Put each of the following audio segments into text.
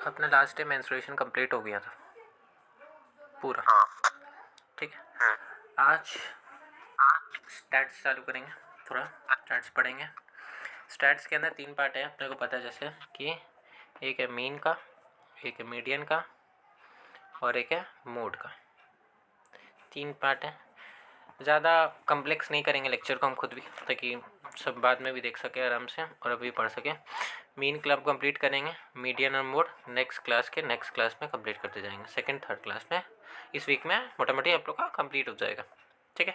अपना last day menstruation complete हो गया था पूरा। ठीक है, आज स्टैट्स चालू करेंगे, थोड़ा स्टैट्स पढ़ेंगे। स्टैट्स के अंदर 3 पार्ट है, अपने को पता है, जैसे कि एक है मीन का, एक है मीडियन का और एक है मोड का। 3 पार्ट है, ज़्यादा कम्प्लेक्स नहीं करेंगे लेक्चर को हम खुद भी, ताकि सब बाद में भी देख सके आराम से और अभी पढ़ सके। मीन क्लब कंप्लीट करेंगे, मीडियन और मोड नेक्स्ट क्लास में कंप्लीट करते जाएंगे, सेकंड थर्ड क्लास में। इस वीक में मोटा मोटी आप लोग का कंप्लीट हो जाएगा। ठीक है,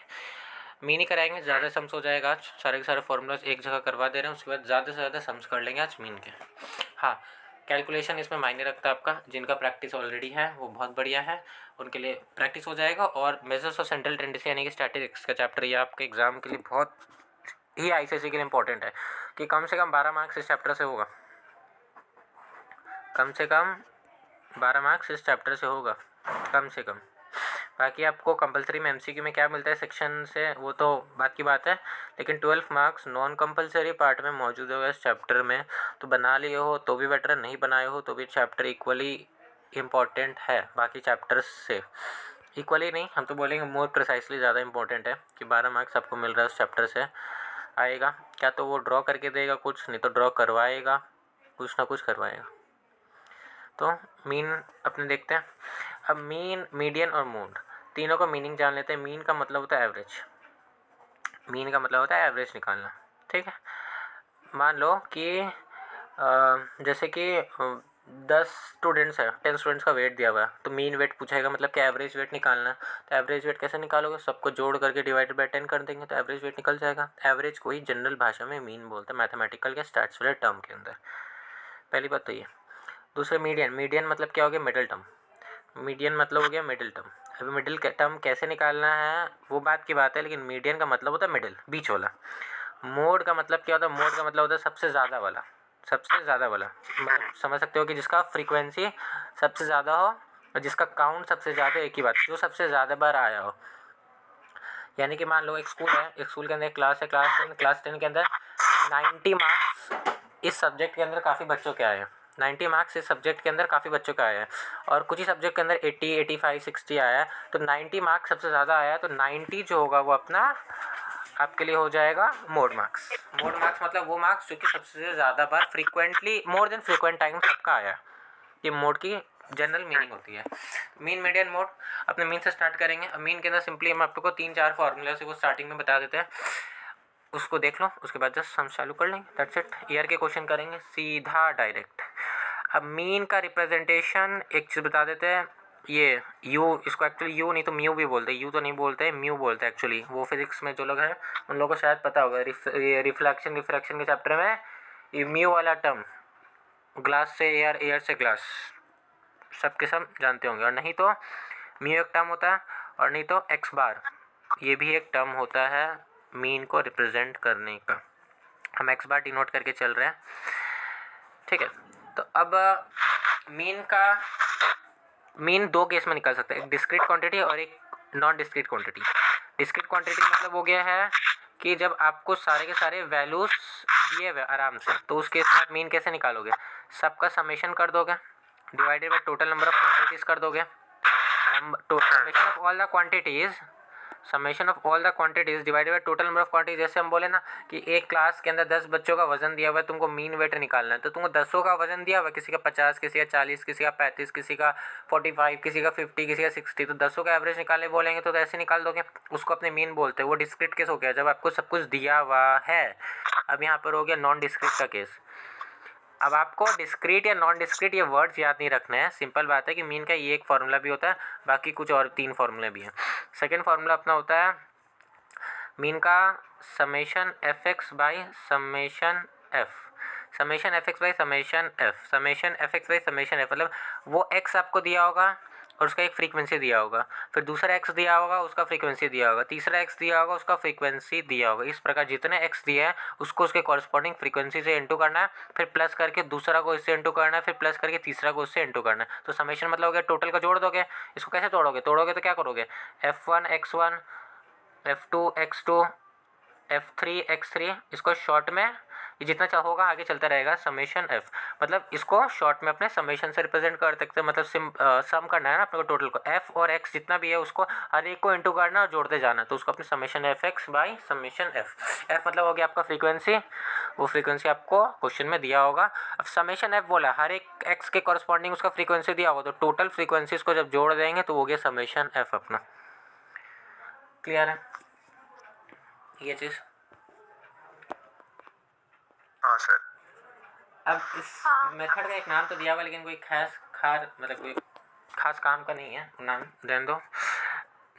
मीन ही कराएंगे, ज़्यादा सम्स हो जाएगा आज। सारे के सारे फॉर्मूलाज एक जगह करवा दे रहे हैं, उसके बाद ज़्यादा से ज़्यादा सम्स कर लेंगे आज मीन के। हाँ, कैलकुलेशन इसमें मायने रखता है आपका। जिनका प्रैक्टिस ऑलरेडी है वो बहुत बढ़िया है, उनके लिए प्रैक्टिस हो जाएगा। और मेजर्स ऑफ सेंट्रल टेंडेंसी यानी कि स्टैटिस्टिक्स का चैप्टर ये आपके एग्जाम के लिए बहुत ही आईसीएसई के लिए इंपॉर्टेंट है, कि कम से कम 12 मार्क्स इस चैप्टर से होगा। कम से कम 12 मार्क्स इस चैप्टर से होगा, कम से कम। बाकी आपको कंपलसरी में एमसीक्यू में क्या मिलता है सेक्शन से, वो तो बात की बात है, लेकिन 12 मार्क्स नॉन कंपलसरी पार्ट में मौजूद होगा इस चैप्टर में। तो बना लिए हो तो भी बेटर, नहीं बनाए हो तो भी चैप्टर इक्वली इम्पॉर्टेंट है बाकी चैप्टर्स से। इक्वली नहीं, हम तो बोलेंगे मोर प्रिसाइसली ज़्यादा इंपॉर्टेंट है, कि 12 मार्क्स आपको मिल रहा है उस चैप्टर से। आएगा क्या तो वो ड्रॉ करके देगा कुछ, नहीं तो ड्रॉ करवाएगा, कुछ ना कुछ करवाएगा। तो मीन अपने देखते हैं। अब मीन, मीडियन और मोड तीनों का मीनिंग जान लेते हैं। मीन का मतलब होता है एवरेज, मीन का मतलब होता है एवरेज निकालना। ठीक है, मान लो कि जैसे कि 10 स्टूडेंट्स हैं, 10 स्टूडेंट्स का वेट दिया हुआ है, तो मीन वेट पूछेगा, मतलब कि एवरेज वेट निकालना है। तो एवरेज वेट कैसे निकालोगे, सबको जोड़ करके डिवाइडेड बाय 10 कर देंगे तो एवरेज वेट निकल जाएगा। एवरेज को ही जनरल भाषा में मीन बोलते हैं, मैथमेटिकल या स्टैट्स वाले टर्म के अंदर। पहली बात तो ये। दूसरा मीडियन, मीडियन मतलब क्या हो गया, मिडिल टर्म। मीडियन मतलब हो गया मिडिल टर्म। अभी मिडिल टर्म कैसे निकालना है वो बात की बात है, लेकिन मीडियन का मतलब होता है मिडिल, बीच वाला। मोड का मतलब क्या होता है, मोड का मतलब होता है सबसे ज़्यादा वाला, सबसे ज़्यादा वाला। मतलब समझ सकते हो कि जिसका फ्रीक्वेंसी सबसे ज़्यादा हो और जिसका काउंट सबसे ज़्यादा, एक ही बात, जो सबसे ज़्यादा बार आया हो। यानी कि मान लो एक स्कूल है, एक स्कूल के अंदर एक क्लास है, क्लास 10 के अंदर 90 मार्क्स इस सब्जेक्ट के अंदर काफ़ी बच्चों के आए हैं। 90 मार्क्स इस सब्जेक्ट के अंदर काफ़ी बच्चों का आया है, और कुछ ही सब्जेक्ट के अंदर 80, 85, 60 आया है। तो 90 मार्क्स सबसे ज़्यादा आया है, तो 90 जो होगा वो अपना आपके लिए हो जाएगा मोड मार्क्स। मोड मार्क्स मतलब वो मार्क्स जो कि सबसे ज़्यादा बार frequently, more than frequent time सबका आया। ये मोड की जनरल मीनिंग होती है। Mean, median, mode. अपने मीन से स्टार्ट करेंगे। अब मीन के अंदर सिंपली हम आपको 3-4 फार्मूला से वो स्टार्टिंग में बता देते हैं, उसको देख लो, उसके बाद जस्ट हम चालू कर लेंगे, दैट्स इट। ईयर के क्वेश्चन करेंगे सीधा डायरेक्ट। अब मीन का रिप्रेजेंटेशन एक चीज़ बता देते हैं, ये यू, इसको एक्चुअली यू नहीं तो म्यू भी बोलते हैं, यू तो नहीं बोलते, म्यू बोलते हैं एक्चुअली। वो फिजिक्स में जो लोग हैं उन लोगों को शायद पता होगा, रिफ्लेक्शन रिफ्रैक्शन के चैप्टर में ये म्यू वाला टर्म, ग्लास से एयर, एयर से ग्लास, सबके सब जानते होंगे। और नहीं तो म्यू एक टर्म होता है, और नहीं तो एक्स बार, ये भी एक टर्म होता है मीन को रिप्रेजेंट करने का। हम एक्स बार डिनोट करके चल रहे हैं। ठीक है, तो अब मीन का, मीन 2 केस में निकल सकता है, एक डिस्क्रीट क्वांटिटी और एक non discrete quantity. Discrete quantity मतलब हो गया है कि जब आपको सारे के सारे वैल्यूज दिए हुए आराम से, तो उस केस में आप मीन कैसे निकालोगे, सबका समेशन कर दोगे divided by total number of quantities कर दोगे। Summation of all the quantities, summation of all the quantities divided by total number of quantities. जैसे हम बोले ना कि एक क्लास के अंदर 10 बच्चों का वजन दिया हुआ है, तुमको मीन वेट निकालना है, तो तुमको 10 का वजन दिया हुआ है, किसी का 50, किसी का 40, किसी का 35, किसी का 45, किसी का 50, किसी का 60, तो 10 का एवरेज निकालने बोलेंगे तो ऐसे निकाल दोगे, उसको अपने मीन बोलते हैं। वो डिस्क्रीट केस हो गया जब आपको सब कुछ दिया हुआ है। अब यहाँ पर हो गया नॉन डिस्क्रीट का केस। अब आपको डिस्क्रीट या नॉन डिस्क्रीट ये वर्ड्स याद नहीं रखना है, सिंपल बात है कि मीन का ये एक फार्मूला भी होता है, बाकी कुछ और 3 फार्मूले भी हैं। सेकेंड फार्मूला अपना होता है मीन का summation F x by summation F, summation F x by summation F, summation F x by summation F, मतलब वो एक्स आपको दिया होगा और उसका एक फ्रीक्वेंसी दिया होगा, फिर दूसरा एक्स दिया होगा उसका फ्रीक्वेंसी दिया होगा, तीसरा एक्स दिया होगा उसका फ्रीक्वेंसी दिया होगा। इस प्रकार जितने एक्स दिया है उसको उसके कॉरस्पॉन्डिंग फ्रीक्वेंसी से इंटू करना है, फिर प्लस करके दूसरा को इससे इंटू करना है, फिर प्लस करके तीसरा को उससे इंटू करना है। तो समेशन मतलब हो गया टोटल का जोड़ दोगे। इसको कैसे तोड़ोगे, तोड़ोगे तो क्या करोगे, F1 x1, F2 x2, F3 x3, इसको शॉर्ट में ये जितना होगा आगे चलता रहेगा समेशन एफ, मतलब इसको शॉर्ट में अपने समेशन से रिप्रेजेंट कर सकते हैं, मतलब सम करना है ना अपने को टोटल को, एफ और एक्स जितना भी है उसको हर एक को इंटू करना और जोड़ते जाना, तो उसको अपने summation F x by summation F, F मतलब हो गया आपका फ्रीक्वेंसी, वो फ्रीक्वेंसी आपको क्वेश्चन में दिया होगा। अब समेशन एफ बोला हर एक एक्स के कॉरस्पॉन्डिंग उसका फ्रीक्वेंसी दिया होगा, तो टोटल फ्रीक्वेंसीज को जब जोड़ देंगे तो हो गया समेशन एफ अपना। क्लियर है ये चीज़? हाँ सर। अब इस मेथड का एक नाम तो दिया हुआ, लेकिन कोई मतलब कोई खास काम का नहीं है, नाम रहने दो।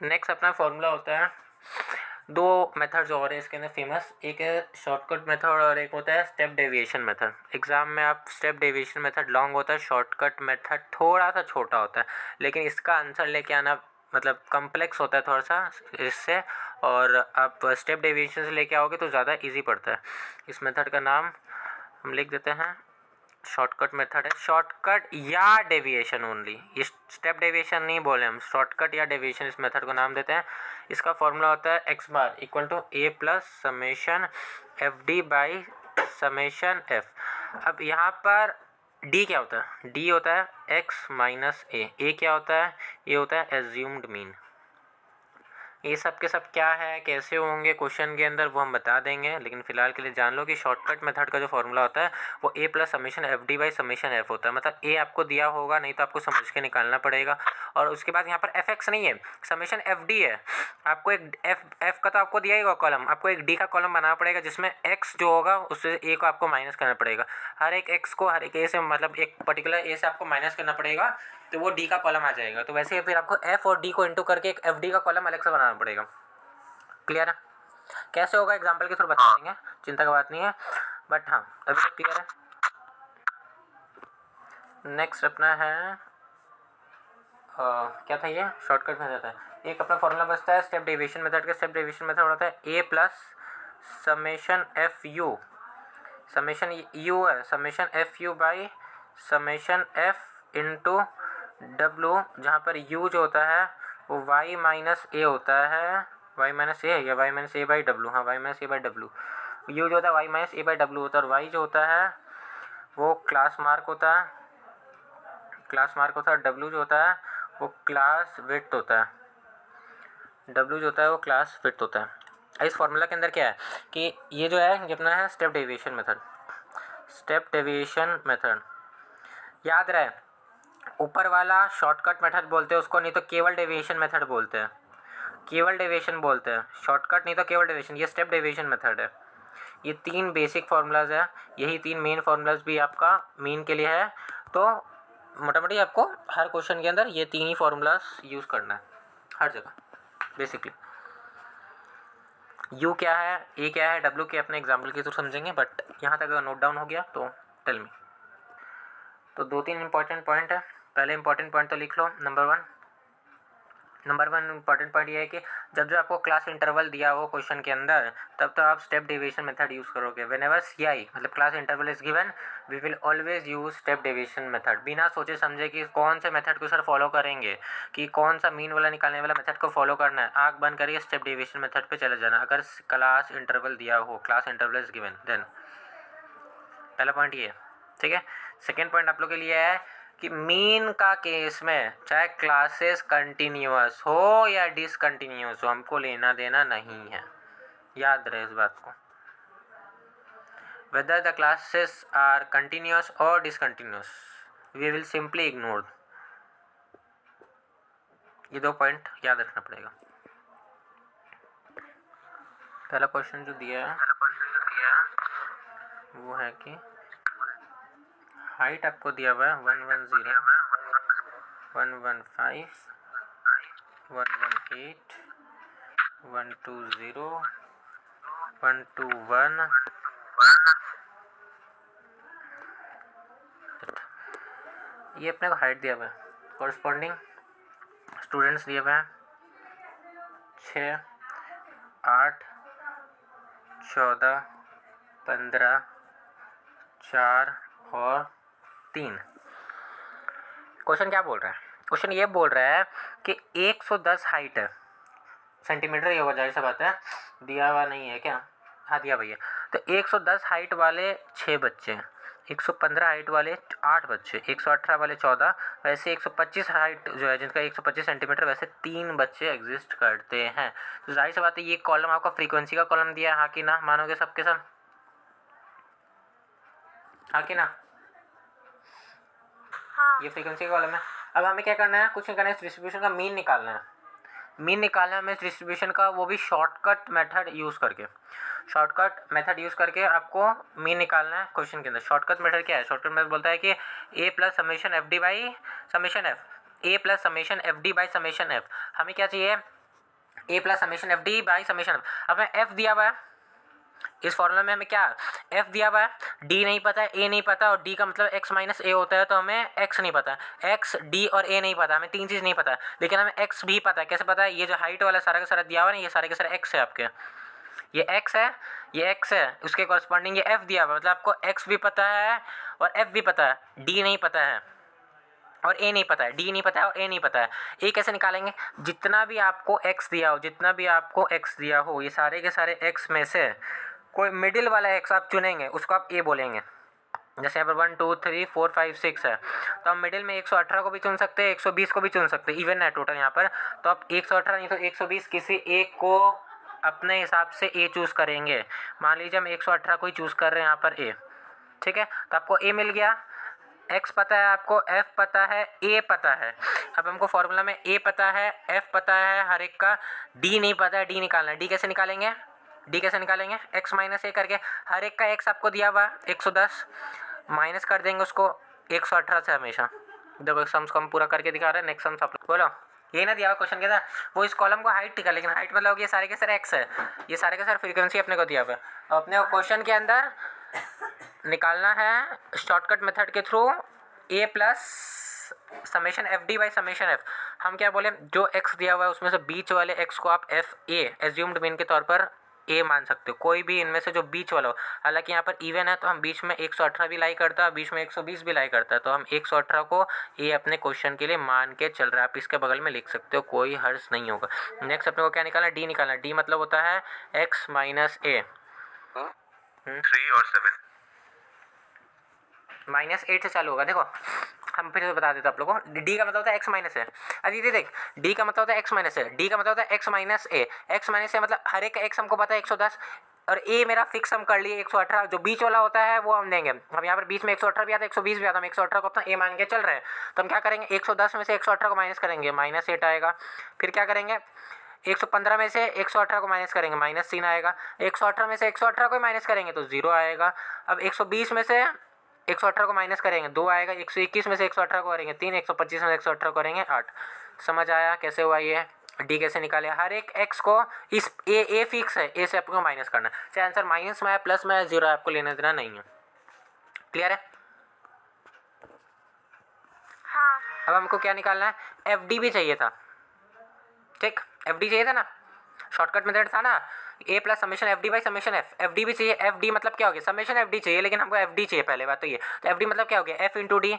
नेक्स्ट अपना फॉर्मूला होता है, दो मेथड्स और है इसके अंदर फेमस, एक है शॉर्टकट मेथड और एक होता है स्टेप डेविएशन मेथड। एग्जाम में आप स्टेप डेविएशन मेथड लॉन्ग होता है, शॉर्टकट मेथड थोड़ा सा छोटा होता है, लेकिन इसका आंसर लेके आना मतलब कम्प्लेक्स होता है थोड़ा सा इससे, और आप स्टेप डेविएशन से लेके आओगे तो ज़्यादा इजी पड़ता है। इस मेथड का नाम हम लिख देते हैं, शॉर्टकट मेथड है, शॉर्टकट या डेविएशन ओनली, ये स्टेप डेविएशन नहीं बोले हम, शॉर्टकट या डेविएशन इस मेथड को नाम देते हैं। इसका फॉर्मूला होता है x bar equal to a plus summation F D by summation F. अब यहाँ पर डी क्या होता है? डी होता है एक्स माइनस ए क्या होता है? ये होता है एज्यूम्ड मीन। ये सब के सब क्या है, कैसे होंगे क्वेश्चन के अंदर, वो हम बता देंगे, लेकिन फिलहाल के लिए जान लो कि शॉर्टकट मेथड का जो फॉर्मूला होता है वो A plus summation F D by summation F होता है, मतलब ए आपको दिया होगा, नहीं तो आपको समझ के निकालना पड़ेगा। और उसके बाद यहाँ पर एफ एक्स नहीं है, समेशन एफ डी है, आपको एक एफ का तो आपको दिया ही होगा कॉलम, आपको एक डी का कॉलम बनाना पड़ेगा जिसमें एक्स जो होगा उससे ए को आपको माइनस करना पड़ेगा, हर एक एक्स को हर एक ए से, मतलब एक पर्टिकुलर ए से आपको माइनस करना पड़ेगा, तो वो डी का कॉलम आ जाएगा। तो वैसे ही फिर आपको एफ और डी को इंटू करके एक एफ डी का कॉलम अलग से बनाना पड़ेगा। क्लियर है? कैसे होगा एग्जाम्पल के थ्रू बता देंगे, चिंता की बात नहीं है, बट हाँ अभी तक क्लियर है। नेक्स्ट अपना है क्या था, ये शॉर्टकट मेथड है। एक अपना फॉर्मूला बचता है स्टेप डेविएशन मेथड का, स्टेप डेविएशन मेथड होता है A plus summation F U, summation U है, summation F U by summation F into W, जहाँ पर यू जो होता है वो वाई माइनस ए होता है, वाई माइनस ए या Y minus A by W, हाँ Y minus A by W, U जो होता है Y minus A by W होता है, और वाई जो होता है वो क्लास मार्क होता है, क्लास मार्क होता है, डब्लू जो होता है वो क्लास विड्थ होता है, डब्लू जो होता है वो क्लास विड्थ होता है। इस फॉर्मूला के अंदर क्या है कि ये जो है ये अपना है step deviation method, step deviation method याद रहे, ऊपर वाला शॉर्टकट मेथड बोलते हैं उसको, नहीं तो केवल डेविएशन मेथड बोलते हैं, केवल डेविएशन बोलते हैं, शॉर्टकट नहीं तो केवल डेविएशन, ये स्टेप डेविएशन मेथड है। ये तीन बेसिक फार्मूलाज है, यही तीन मेन फार्मूलाज भी आपका मीन के लिए है, तो मोटा मोटी आपको हर क्वेश्चन के अंदर ये तीन ही फार्मूलाज यूज़ करना है हर जगह बेसिकली। यू क्या है, ए क्या है, डब्ल्यू के अपने एग्जाम्पल के थ्रू समझेंगे, बट यहाँ तक अगर नोट डाउन हो गया तो टेल मी। तो दो तीन इंपॉर्टेंट पॉइंट है, पहले इंपॉर्टेंट पॉइंट तो लिख लो। नंबर वन इंपॉर्टेंट पॉइंट ये है कि जब जो आपको क्लास इंटरवल दिया हो क्वेश्चन के अंदर, तब तो आप स्टेप डेविएशन मेथड यूज़ करोगे। व्हेनेवर सीआई मतलब class interval is given, we will always use step deviation method, बिना सोचे समझे कि कौन से मेथड को सर फॉलो करेंगे, कि कौन सा मीन वाला निकालने वाला मेथड को फॉलो करना है, आँख बंद करिए स्टेप डेविएशन मेथड पे चले जाना अगर क्लास इंटरवल दिया हो, class interval is given. Then पहला पॉइंट ये है, ठीक है। सेकेंड पॉइंट आप लोग के लिए है कि मीन का केस में चाहे क्लासेस कंटिन्यूअस हो या डिसकंटिन्यूअस हो, हमको लेना देना नहीं है, याद रहे इस बात को। Whether the classes are continuous और discontinuous, we will simply ignore. ये दो पॉइंट याद रखना पड़ेगा। पहला क्वेश्चन जो दिया है वो है कि हाइट आपको दिया हुआ है 110, 115, 118, 120, 121, ये अपने को हाइट दिया हुआ है, कॉरस्पॉन्डिंग स्टूडेंट्स दिए हुए हैं 6, 8, 14, 15, 4 और 3। क्वेश्चन क्या बोल रहा है? क्वेश्चन ये बोल रहा है कि 110 हाइट है, सेंटीमीटर ही होगा जाहिर सा बात है, दिया हुआ नहीं है क्या? हाँ दिया भैया। तो 110 हाइट वाले 6 बच्चे, 115 हाइट वाले 8 बच्चे, 118 वाले 14, वैसे 125 हाइट जो है जिनका 125 सेंटीमीटर, वैसे 3 बच्चे एग्जिस्ट करते हैं। तो जाहिर सी बात है ये कॉलम आपका फ्रीक्वेंसी का कॉलम दिया है, हाँ कि ना, मानोगे सबके सब, हाँ कि ना? हाँ। ये फ्रीक्वेंसी का कॉलम है। अब हमें क्या करना है, कुछ नहीं करना है, डिस्ट्रीब्यूशन का मीन निकालना है। मीन निकालना है हमें डिस्ट्रीब्यूशन का, वो भी शॉर्टकट मेथड यूज़ करके। शॉर्टकट मेथड यूज़ करके आपको मीन निकालना है क्वेश्चन के अंदर। शॉर्टकट मेथड क्या है? शॉर्टकट मेथड बोलता है कि A plus summation F D by summation F, A plus summation F D by summation F. हमें क्या चाहिए? A plus summation F D by summation F. अब हमें एफ दिया हुआ है, इस फॉर्मूला में हमें क्या f दिया हुआ है, d नहीं पता है, a नहीं पता, और d का मतलब x माइनस a होता है, तो हमें x नहीं पता है, x d और a नहीं पता, हमें 3 चीज़ नहीं पता है, लेकिन हमें x भी पता है। कैसे पता है? ये जो हाइट वाला सारा का सारा दिया हुआ है ना, ये सारे के सारे x है आपके, ये x है, ये x है, उसके कॉरस्पॉन्डिंग ये f दिया हुआ है, मतलब आपको x भी पता है और f भी पता है, d नहीं पता है और a नहीं पता है, d नहीं पता है और a नहीं पता है। a कैसे निकालेंगे? जितना भी आपको x दिया हो, जितना भी आपको x दिया हो, ये सारे के सारे x में से कोई मिडिल वाला x आप चुनेंगे, उसको आप a बोलेंगे। जैसे यहाँ पर 1 2 3 4 5 6 है, तो हम मिडिल में 118 को भी चुन सकते हैं, 120 को भी चुन सकते हैं, इवन है टोटल यहाँ पर। तो आप 118 नहीं तो 120 किसी एक को अपने हिसाब से a चूज़ करेंगे। मान लीजिए हम 118 को ही चूज़ कर रहे हैं यहाँ पर a, ठीक है। तो आपको a मिल गया, x पता है आपको, f पता है, a पता है। अब हमको फॉर्मूला में a पता है, f पता है हर एक का, d नहीं पता है, d निकालना है। d कैसे निकालेंगे? d कैसे निकालेंगे? x माइनस a करके, हर एक का x आपको दिया हुआ 110, माइनस कर देंगे उसको 118 से हमेशा। देखो सम्स को हम पूरा करके दिखा रहे हैं, नेक्स्ट सम्स आप लोग बोलो। ये ना दिया हुआ क्वेश्चन के अंदर, वो इस कॉलम को हाइट टिका, लेकिन हाइट मतलब ये सारे के सारे x है, ये सारे के सारे फ्रीक्वेंसी अपने को दिया हुआ है। अपने क्वेश्चन के अंदर निकालना है शॉर्टकट मेथड के through a plus summation F D by summation F. हम क्या बोले, जो x दिया हुआ है उसमें से बीच वाले x को आप एफ ए एज्यूम्ड मीन के तौर पर a मान सकते हो, कोई भी इनमें से जो बीच वाला हो। हालांकि यहाँ पर इवन है तो हम बीच में 118 भी लाई करता है, बीच में 120 भी लाई करता है, तो हम 118 को a अपने क्वेश्चन के लिए मान के चल रहा है। आप इसके बगल में लिख सकते हो, कोई हर्ष नहीं होगा। नेक्स्ट अपने को क्या निकालना है? d निकालना है। d मतलब होता है x माइनस a, 3 और 7 -8 से चालू होगा। देखो हम फिर से बता देते आप लोगों को, d का मतलब होता है x माइनस है। अदिति देख, d का मतलब होता है x माइनस है, d का मतलब होता है x माइनस ए। x माइनस ए मतलब हर एक का x हमको पता है 110, और a मेरा फिक्स हम कर लिए 118, जो बीच वाला होता है वो हम देंगे। हम यहाँ पर बीच में 118 भी आता है, 120 भी आता है, हम 118 को अपना a मान के चल रहे हैं। तो हम क्या करेंगे, 110 में से 118 को माइनस करेंगे, -8 आएगा। फिर क्या करेंगे, 115 में से 118 को माइनस करेंगे, -3 आएगा। 118 में से 118 को माइनस करेंगे तो 0 आएगा। अब 120 में से 118 को माइनस करेंगे 2 आएगा। 121 में से 118 को करेंगे 3, 125 में से 118 को करेंगे 8। समझ आया कैसे हुआ ये? डी कैसे निकाले? हर एक x को इस ए फिक्स है, ए से आपको माइनस करना है, चाहे आंसर माइनस में आए प्लस में आए, 0 आपको लेना देना नहीं है। क्लियर है? हाँ। अब हमको क्या निकालना है? एफ डी भी चाहिए था, ठीक, एफ डी चाहिए था ना, शॉर्टकट मेथड था ना, a plus summation F D by summation F. F D भी चाहिए। एफ डी मतलब क्या हो गया, समेशन एफ डी चाहिए, लेकिन हमको एफ डी चाहिए पहले बात तो ये। तो एफ डी मतलब क्या हो गया, F into D,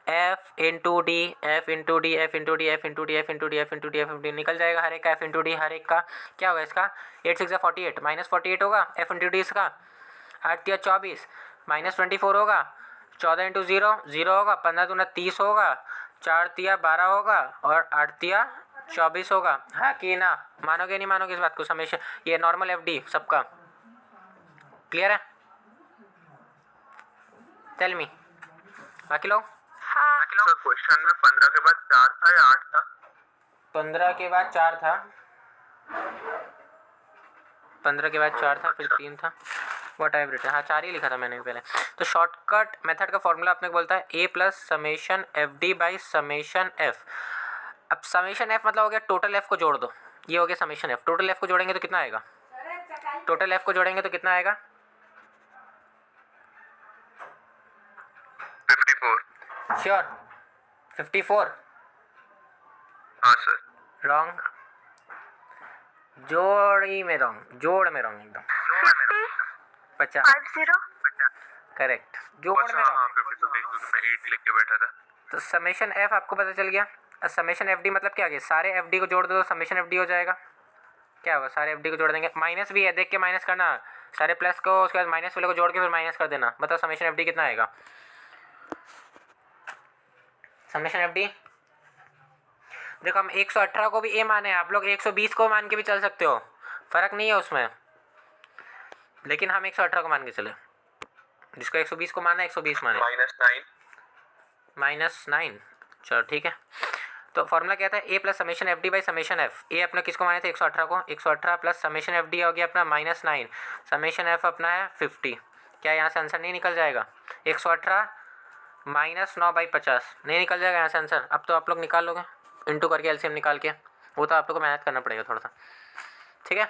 F into D, F into D, F into D, F into D, F into D, F into D, F into D, निकल जाएगा हर एक का एफ इंटू डी। हर एक का क्या होगा इसका, 8 6 48, -48 होगा एफ इंटू डी इसका। 8 3 24, -24 होगा। 14 इंटू 0 0 होगा। 15 दूना 30 होगा। 4 3 12 होगा और 8 3 24 होगा। हाँ कि ना? मानोगे नहीं मानोगे इस बात को? समेशन ये नॉर्मल एफ डी सबका क्लियर है? टेल मी बाकी लोग। हाँ। सर क्वेश्चन में 15 के बाद 4 था या 8 था? 15 के बाद 4 था, 15 के बाद 4 था, फिर 3 था, वट आई रिटन। हाँ 4 ही लिखा था मैंने पहले। तो शॉर्टकट मेथड का फॉर्मूला अपने को बोलता है a plus summation F D by summation F. अब समेशन एफ मतलब हो गया टोटल एफ को जोड़ दो, ये हो गया समेशन एफ। टोटल एफ को जोड़ेंगे तो कितना आएगा, टोटल एफ को जोड़ेंगे तो कितना आएगा, 54। श्योर 54? हाँ सर। रॉन्ग, जोड़ी में रॉन्ग, जोड़ में रॉन्ग एकदम। 50 करेक्ट, जोड़ में हाँ रॉन्ग। 50 मैं 8 लिख के बैठा था। तो समेशन एफ आपको पता चल गया। समेशन एफ डी मतलब क्या आ गया, सारे एफ डी को जोड़ दो तो समेशन एफ डी हो जाएगा। क्या होगा, सारे एफ डी को जोड़ देंगे, माइनस भी है देख के माइनस करना, सारे प्लस को उसके बाद माइनस वाले को जोड़ के फिर माइनस कर देना। बताओ समेशन एफ डी कितना आएगा? समेशन एफ डी देखो, हम 118 को भी ए माने, आप लोग 120 को मान के भी चल सकते हो, फ़र्क नहीं है उसमें, लेकिन हम 118 को मान के चले। जिसको 120 को माना 120 माने। -9 चलो ठीक है। तो फॉर्मूला क्या था? A plus summation F D by summation F. A अपना किसको माने थे? 118 को। 118 प्लस समेशन एफ डी हो गया अपना -9, समेशन एफ अपना है 50। क्या यहाँ से आंसर नहीं निकल जाएगा? 118 -9/50 नहीं निकल जाएगा यहाँ से आंसर? अब तो आप लोग निकाल लोगे इंटू करके, एलसीएम निकाल के। वो तो आप लोग को मेहनत करना पड़ेगा थोड़ा सा, ठीक है?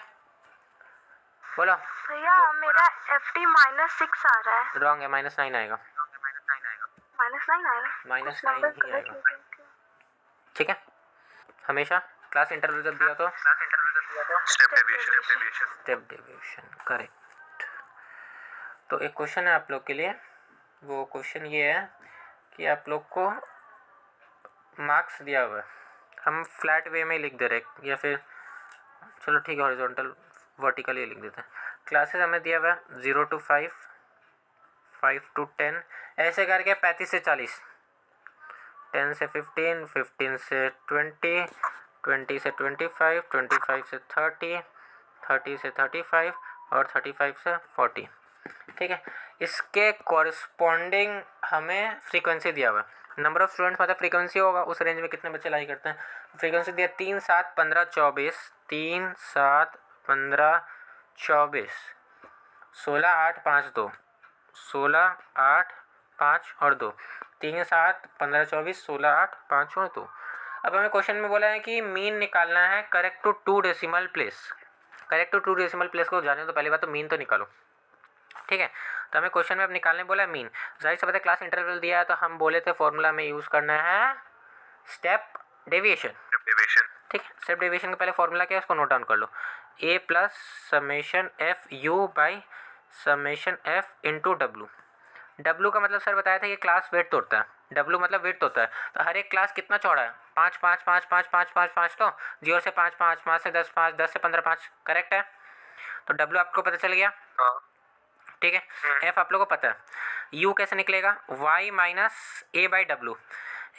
बोलो। भैया मेरा FD -6 आ रहा है। रॉन्ग है, -9 आएगा। -9 आएगा? -9 ही आएगा, ठीक है? हमेशा क्लास इंटरवल जब दिया तो step deviation. Step deviation, correct. तो एक क्वेश्चन है आप लोग के लिए, वो क्वेश्चन ये है कि आप लोग को मार्क्स दिया हुआ है, हम फ्लैट वे में लिख दे रहे हैं, या फिर चलो ठीक है हॉरिजॉन्टल वर्टिकली लिख देते हैं। क्लासेस हमें दिया हुआ है 0 to 5, 5 to 10, ऐसे करके 35 से 40, 10 से 15, 15 से 20, 20 से 25, 25 से 30, 30 से 35 और 35 से 40, ठीक है? इसके कॉरस्पॉन्डिंग हमें फ्रीक्वेंसी दिया हुआ है। नंबर ऑफ स्टूडेंट्स मतलब फ्रीक्वेंसी होगा, उस रेंज में कितने बच्चे लाई करते हैं। फ्रीक्वेंसी दिया 3, 7, 15, 24, 3, 7, 15, 24, 16, 8, 5, 2, 16, 8, 5 और 2, 3, 7, 15, 24, 16, 8, 5 और 2। अब हमें क्वेश्चन में बोला है कि मीन निकालना है correct to 2 decimal place. Correct to 2 decimal place को जाने तो पहली बात तो मीन तो निकालो, ठीक है? तो हमें क्वेश्चन में अब निकालने बोला है मीन। जाहिर सी बात है क्लास इंटरवल दिया है तो हम बोले थे फॉर्मूला में यूज़ करना है स्टेप डेविएशन, ठीक है? स्टेप डेविएशन का पहले फॉर्मूला क्या है उसको नोट डाउन कर लो। A plus summation F U by summation F into W. W का मतलब सर बताया था कि क्लास वेट होता है, डब्लू मतलब वेट होता है। तो हर एक क्लास कितना चौड़ा है? 5, 5, 5, 5, 5, 5, 5, तो 0 से 5, 5, 5 से 10, 5, 10 से 15, 5, करेक्ट है? तो डब्लू आपको पता चल गया, ठीक है? एफ आप लोगों को पता है। यू कैसे निकलेगा? y minus A by W.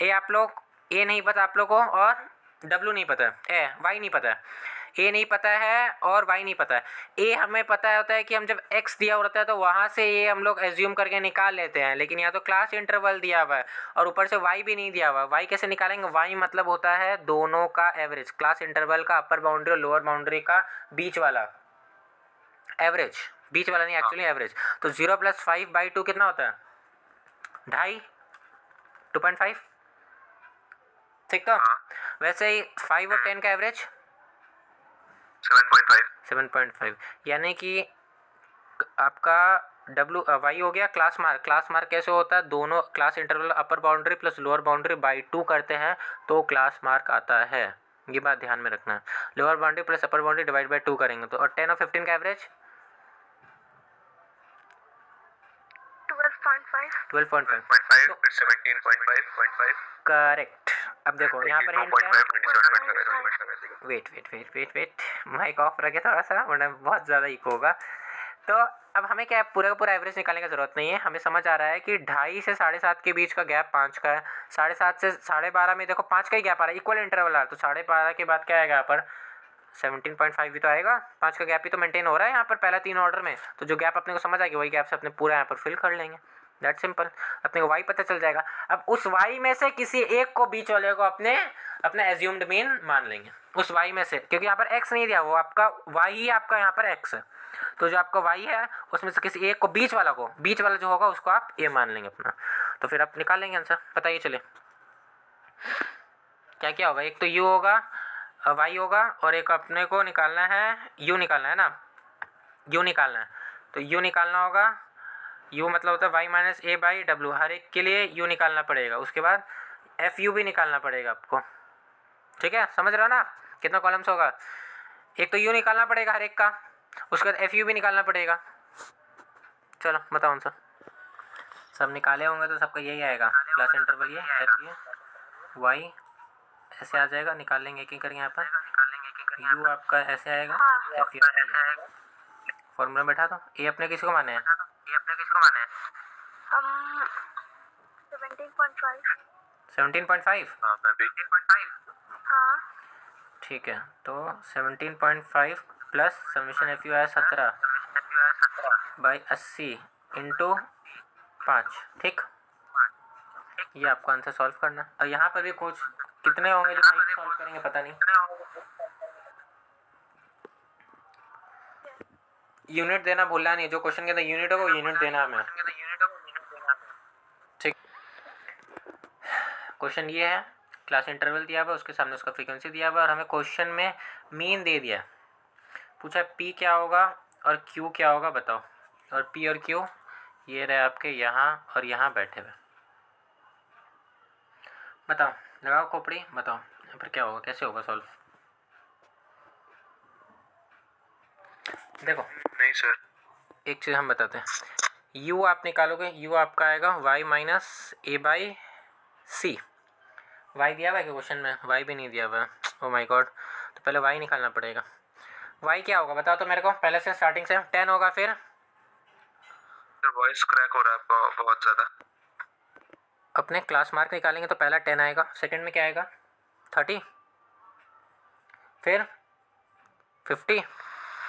ए आप लोग, ए नहीं पता आप लोग को और डब्लू नहीं पता है, वाई नहीं पता है। ए नहीं पता है और वाई नहीं पता है। ए हमें पता होता है कि हम जब एक्स दिया होता है तो वहाँ से ये हम लोग एज्यूम करके निकाल लेते हैं, लेकिन यहाँ तो क्लास इंटरवल दिया हुआ है और ऊपर से वाई भी नहीं दिया हुआ। वाई कैसे निकालेंगे? वाई मतलब होता है दोनों का एवरेज, क्लास इंटरवल का अपर बाउंड्री और लोअर बाउंड्री का बीच वाला एवरेज, बीच वाला नहीं एक्चुअली एवरेज। तो 0 + 5/2 कितना होता है? 2.5, 2.5, ठीक। तो वैसे ही 5 और 10 का एवरेज 7.5, यानी कि आपका डब्लू वाई हो गया क्लास मार्क। क्लास मार्क कैसे होता है? दोनों class interval upper boundary plus lower boundary by 2 करते हैं तो क्लास मार्क आता है। ये बात ध्यान में रखना है। Lower boundary plus upper boundary divide by 2 करेंगे तो, और 10 और 15 का एवरेज 12.5, 17.5, करेक्ट। अब देखो यहाँ पर हिंट क्या है? वेट माइक ऑफ रखे थोड़ा सा वरना बहुत ज़्यादा इको होगा। तो अब हमें क्या है, पूरा का पूरा एवरेज निकालने की ज़रूरत नहीं है। हमें समझ आ रहा है कि 2.5 से 7.5 के बीच का गैप 5 का है। 7.5 से 12.5 में देखो 5 का ही गैप आ रहा है, इक्वल इंटरवल आ रहा है। तो 12.5 के बाद क्या आएगा यहाँ पर? 17.5 भी तो आएगा। 5 का गैप ही तो मेंटेन हो रहा है यहाँ पर पहला 3 ऑर्डर में। तो जो गैप अपने को समझ आएगी वही गैप से अपने पूरा यहाँ पर फिल कर लेंगे। That simple. अपने को वाई पता चल जाएगा। अब उस वाई में से किसी एक को, बीच वाले को अपना एज्यूम्ड मीन मान लेंगे उस वाई में से, क्योंकि यहाँ पर एक्स नहीं दिया, वो आपका वाई ही आपका यहाँ पर एक्स है। तो जो आपका वाई है उसमें से किसी एक को, बीच वाला जो होगा उसको आप ए मान लेंगे अपना। तो फिर आप निकाल लेंगे आंसर। बताइए चले क्या क्या होगा? एक तो यू होगा, वाई होगा, और एक अपने को निकालना है यू निकालना है ना, यू निकालना है। तो यू निकालना होगा, यू मतलब होता है Y minus A by W. हर एक के लिए यू निकालना पड़ेगा। उसके बाद एफ यू भी निकालना पड़ेगा आपको, ठीक है? समझ रहे हो ना कितना कॉलम्स होगा? एक तो यू निकालना पड़ेगा हर एक का, उसके बाद एफ यू भी निकालना पड़ेगा। चलो बताओ आंसर। सब निकाले होंगे तो सबका यही आएगा, क्लास इंटरवल ये एफ यू वाई ऐसे आ जाएगा। निकाल लेंगे एक एक करके। यहाँ पर यू आपका ऐसे आएगा, एफ यू फॉर्मूला बैठा दो। ए अपने किसी को माने हैं? हम 17.5। 17.5? हाँ मैं भी 17.5। हाँ ठीक है, तो 17.5 प्लस समीशन एफ यू आया 17 बाई 80 इंटू 5। ठीक, ये आपको आंसर सॉल्व करना। और यहाँ पर भी कुछ कितने होंगे जो भाई सॉल्व करेंगे पता नहीं। यूनिट देना भूलना नहीं, जो क्वेश्चन के अंदर यूनिट होगा वो यूनिट देना हमें। ठीक, क्वेश्चन ये है, क्लास इंटरवल दिया हुआ है, उसके सामने उसका फ्रीक्वेंसी दिया हुआ है और हमें क्वेश्चन में मीन दे दिया। पूछा पी क्या होगा और क्यू क्या होगा बताओ। और पी और क्यू ये रहे आपके यहाँ और यहाँ बैठे हुए। बताओ, लगाओ खोपड़ी, बताओ यहाँ पर क्या होगा, कैसे होगा सॉल्व। देखो नहीं सर, एक चीज़ हम बताते हैं, u आप निकालोगे, u आपका आएगा y minus A by c. y दिया हुआ है कि क्वेश्चन में? y भी नहीं दिया हुआ है। ओ माय गॉड, तो पहले y निकालना पड़ेगा। y क्या होगा बताओ तो मेरे को, पहले से स्टार्टिंग से 10 होगा, फिर वॉइस क्रैक हो रहा है बहुत ज़्यादा। अपने क्लास मार्क निकालेंगे तो पहला 10 आएगा, सेकंड में क्या आएगा 30, फिर 50,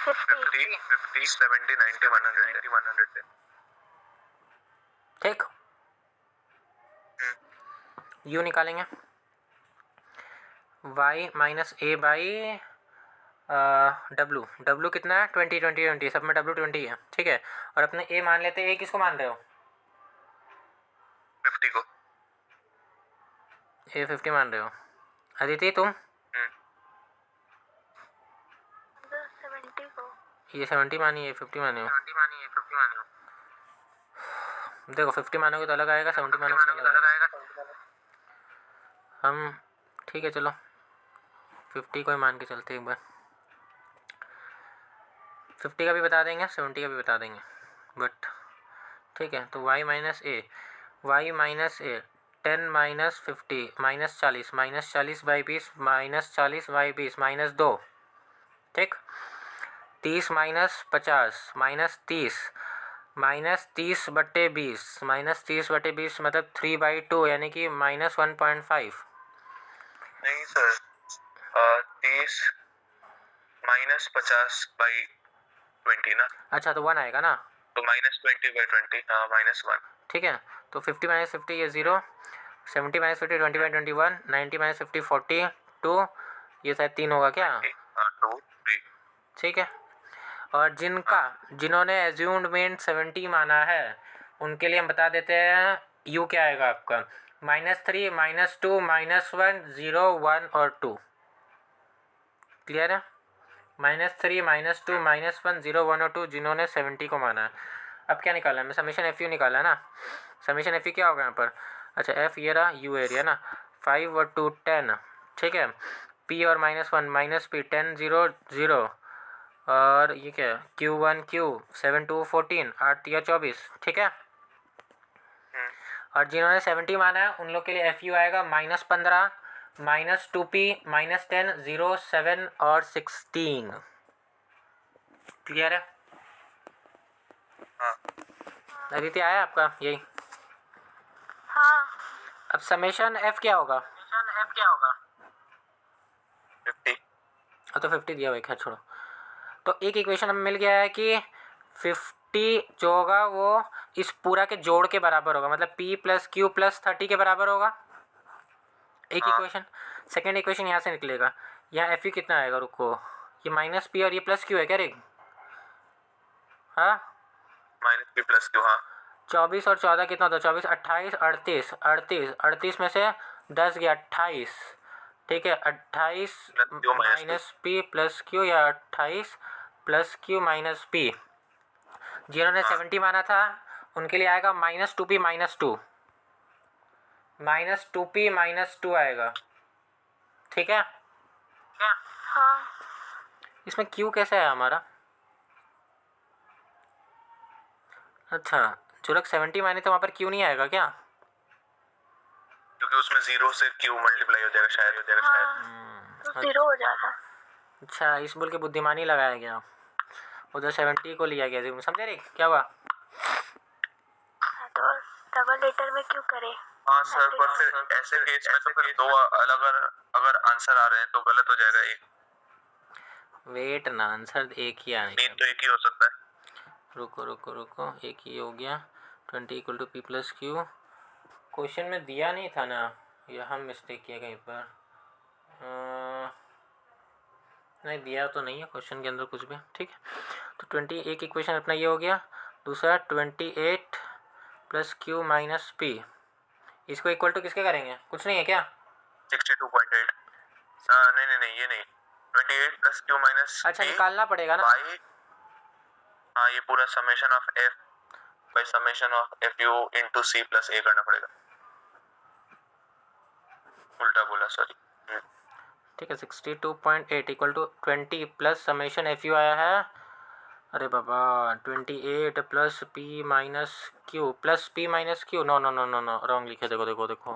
50, 70, 90, 100। ठीक। u निकालेंगे, y minus A by W. W कितना है? 20 20 20, सब में डब्लू 20 है। ठीक है, और अपने ए मान लेते हैं। ए किसको मान रहे हो? 50 को। ए 50 मान रहे हो। अदिति तुम? 70 को। ये 70 मानी, ये 50 मानी हो। देखो 50 मानोगे तो अलग आएगा, 70 मानोगे तो अलग आएगा। हम ठीक है चलो 50 को ही मान के चलते एक बार। 50 का भी बता देंगे, 70 का भी बता देंगे, बट ठीक है। तो y minus A, 10 minus 50 minus 40 by 20 minus 40 by 20 minus 2। ठीक, 30 माइनस 50 माइनस 30 माइनस 30 बटे 20 माइनस 30 बटे 20 मतलब 3/2 यानी कि माइनस 1.5। नहीं सर, 30 माइनस 50/20 ना। अच्छा, तो 1 आएगा ना, तो -20/20, हाँ -1। ठीक है। तो 50 माइनस 50 ये 0, 70 माइनस 50 20/21, 90 माइनस 50 42, ये शायद 3 होगा क्या? हाँ 2 3। ठीक है, और जिन्होंने एज्यूम्ड मीन 70 माना है उनके लिए हम बता देते हैं u क्या आएगा आपका, -3 -2 -1 0 1 और 2। क्लियर है? -3 -2 -1 0 1 और 2 जिन्होंने 70 को माना है। अब क्या निकाला है? मैं समीशन एफ यू निकाला है ना। समीशन एफ यू क्या होगा यहाँ पर? अच्छा, एफ ये रहा, यू एरिया ना, 5 और 2 10। ठीक है, पी और -1 माइनस पी 10 0 0 और ये क्या है, Q1 Q 7 2 14 8 या 24। ठीक है, और जिन्होंने 70 माना है उन लोग के लिए एफ यू आएगा -15 -2p -10 0 7 और 16। क्लियर है? हाँ अदिति आया आपका यही? हाँ अब समेशन एफ क्या होगा? 50। तो 50 दिया हुआ है, खैर छोड़ो। तो एक इक्वेशन हमें मिल गया है कि 50 जो होगा वो इस पूरा के जोड़ के बराबर होगा, मतलब p प्लस क्यू प्लस 30 के बराबर होगा। एक इक्वेशन। सेकेंड इक्वेशन यहाँ से निकलेगा, यहाँ एफ यू कितना आएगा, रुको, ये माइनस पी और ये प्लस क्यू है क्या रे? हाँ, -p प्लस q, हाँ 24 और 14 कितना होता है? 24 28 38 38 में से 10 गया 28। ठीक है, 28 Q minus minus P plus Q या 28 प्लस क्यू माइनस पी। जिन्होंने 70 माना था उनके लिए आएगा -2p -2 -2p -2 आएगा। ठीक है, हाँ। इसमें क्यू कैसे है हमारा? अच्छा, जो लोग 70 माने तो वहाँ पर क्यू नहीं आएगा क्या? क्योंकि उसमें 0 से q मल्टीप्लाई हो जाएगा शायद। हाँ तो 0 हो जाता है। अच्छा, इस बोल के बुद्धिमानी लगाया गया। उधर 70 को लिया गया, समझे रे क्या हुआ? तो डबल लेटर में क्यों करें? हाँ सर, पर फिर ऐसे केस में तो फिर दो अलग अगर आंसर आ रहे हैं तो गलत हो जाएगा एक। वेट ना, आंसर एक ही आने नहीं का। तो एक ही हो सकता है। रुको रुको रुको, एक ही हो गया। 20 equal to p plus q. Question में दिया नहीं था ना, या हम मिस्टेक किया कहीं पर? नहीं दिया तो नहीं है क्वेश्चन के अंदर कुछ भी, ठीक है। तो 21 इक्वेशन अपना ये हो गया। दूसरा 28 प्लस क्यू माइनस पी, इसको इक्वल टू किसके करेंगे? कुछ नहीं है क्या? 62.8। नहीं नहीं नहीं, ये नहीं, 28 प्लस क्यू माइनस अच्छा निकालना पड़ेगा ना। बाई, हाँ ये पूरा summation of F by summation of F U into C plus A करना पड़ेगा। उल्टा बोला, सॉरी। ठीक है, 62.8 equal to 20 plus summation F U आया है। अरे बाबा, 28 plus P minus Q, plus P minus Q, no no no no no, wrong लिखे, देखो देखो देखो,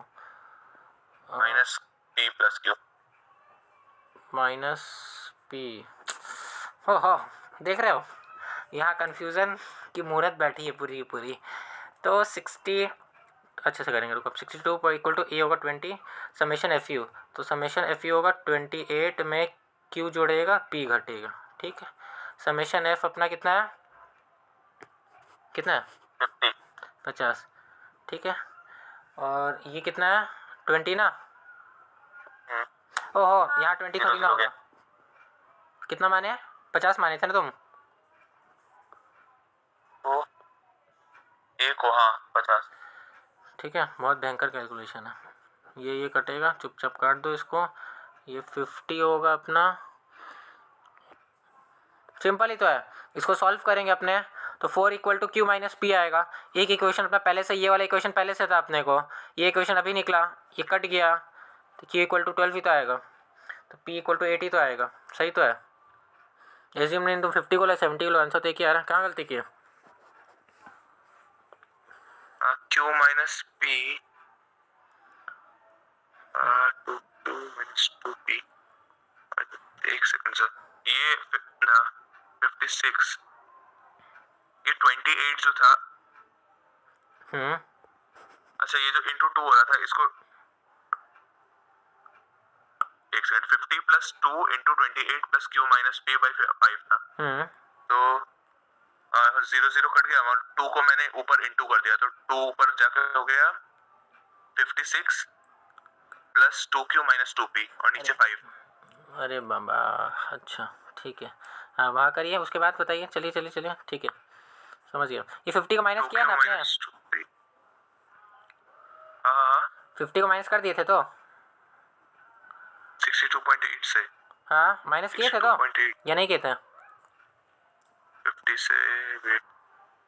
minus P plus Q, minus P. हो देख रहे हो, यहाँ कन्फ्यूज़न की मूर्त बैठी है पूरी की पूरी। तो 60 अच्छे से करेंगे, रुको। अब 62 पर इक्वल टू ए होगा 20 समेशन एफ यू, तो समेशन एफ यू होगा 28 में क्यू जोड़ेगा पी घटेगा, ठीक है। समेशन एफ अपना कितना है, कितना है? 50। 50, ठीक है। और ये कितना है? 20 ना। ओहो, यहाँ 20 थोड़ी ना होगा। कितना माने? 50 माने थे ना तुम? तो ए को हाँ 50। ठीक है, बहुत भयंकर कैलकुलेशन है। ये कटेगा, चुपचाप काट दो इसको। ये 50 होगा अपना, सिंपल ही तो है। इसको सॉल्व करेंगे अपने, तो 4 equal to q minus p आएगा। एक इक्वेशन अपना पहले से, ये वाला इक्वेशन पहले से था अपने को, ये इक्वेशन अभी निकला, ये कट गया, तो क्यू इक्वल टू 12 ही तो आएगा, तो पी इक्वल टू 8 ही तो आएगा। सही तो है। एज्यूम नहीं, तुम 50 को लो 70 को लो, आंसर तो एक ही आ रहा है। कहाँ गलती की है? Q minus P, 2 minus 2p, एक सेकंड सर, ये ना 56, ये 28 जो था, अच्छा ये जो इंटू 2 हो रहा था, इसको एक second, 50 plus 2 into 28 plus Q minus P by 5 था, तो 0 कट गया और 2 को मैंने ऊपर इंटू कर दिया, तो 2 ऊपर जाकर हो गया 56 प्लस 2q माइनस 2p और नीचे 5। अरे बाबा, अच्छा ठीक है, हाँ वहाँ करिए, उसके बाद बताइए। चलिए चलिए चलिए, ठीक है, समझ गया। ये 50 का माइनस किया ना आपने? 50 को माइनस कर दिए थे तो 62.8 से, हाँ माइनस किए थे तो, या नहीं किए थे? 50 से वेट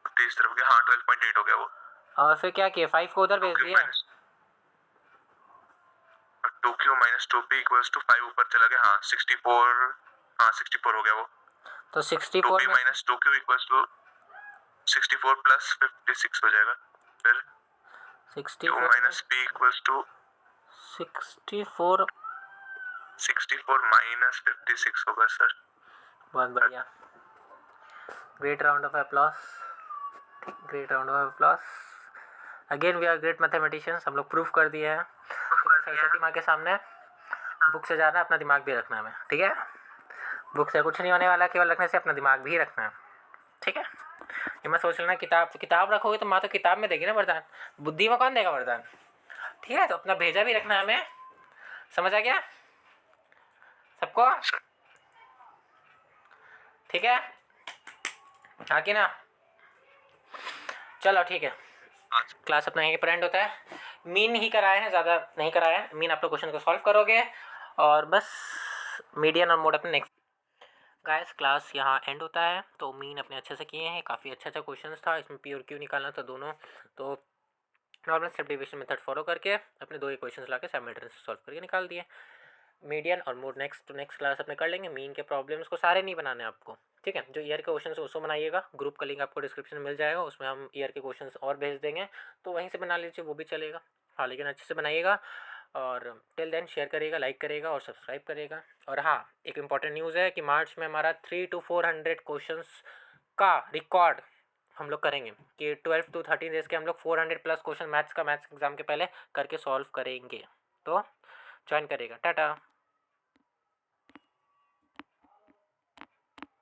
50 इस तरफ गया, हाँ 12.8 हो गया वो। और फिर क्या किए? 5 को उधर भेज दिए। 2q minus 2p equals to 5 ऊपर चला गया, हाँ 64, हाँ 64 हो गया वो। तो 64 2p में minus 2q equals to 64 plus 56 हो जाएगा, फिर 64 minus p equals to 64 64 minus 56 होगा सर। बहुत बढ़िया, great round of applause, great round of applause. Again we are great mathematicians, हम लोग प्रूफ कर दिए हैं। तो सरस्वती माँ के सामने बुक से ज़्यादा अपना दिमाग भी रखना है, ठीक है? बुक से कुछ नहीं होने वाला, केवल रखने से अपना दिमाग भी रखना है, ठीक है? ये मत सोच लेना किताब रखोगे तो माँ तो किताब में देगी ना वरदान, बुद्धि में कौन देगा वरदान, ठीक है? तो अपना भेजा भी रखना है हमें, समझ आ गया सबको? ठीक है, आगे ना, चलो ठीक है, क्लास अपना यहीं पर एंड होता है। मीन ही कराए हैं, ज़्यादा नहीं कराए हैं। मीन आप लोग क्वेश्चन को सॉल्व करोगे और बस मीडियन और मोड अपने नेक्स्ट। गाइस क्लास यहाँ एंड होता है। तो मीन अपने अच्छे से किए हैं, काफ़ी अच्छा क्वेश्चन था, इसमें पी और क्यू निकालना था दोनों। तो normal step division method follow करके अपने दो इक्वेशंस लाके साइमल्टेनियसली सॉल्व करके निकाल दिए। मीडियन और मोड नेक्स्ट क्लास अपने कर लेंगे। मीन के प्रॉब्लम्स को सारे नहीं बनाने आपको, ठीक है? जो ईयर के क्वेश्चन है उसको बनाइएगा, ग्रुप का लिंक आपको डिस्क्रिप्शन में मिल जाएगा, उसमें हम ईयर के क्वेश्चन और भेज देंगे, तो वहीं से बना लीजिए, वो भी चलेगा। हाँ लेकिन अच्छे से बनाइएगा और टिल देन शेयर करिएगा, लाइक करिएगा और सब्सक्राइब करिएगा। और हाँ, एक इम्पॉर्टेंट न्यूज़ है कि मार्च में हमारा 300 to 400 क्वेश्चंस का रिकॉर्ड हम लोग करेंगे कि 12 to 13 डेज़ के हम लोग 400+ क्वेश्चन मैथ्स एग्ज़ाम के पहले करके सॉल्व करेंगे। तो ज्वाइन करिएगा। टाटा।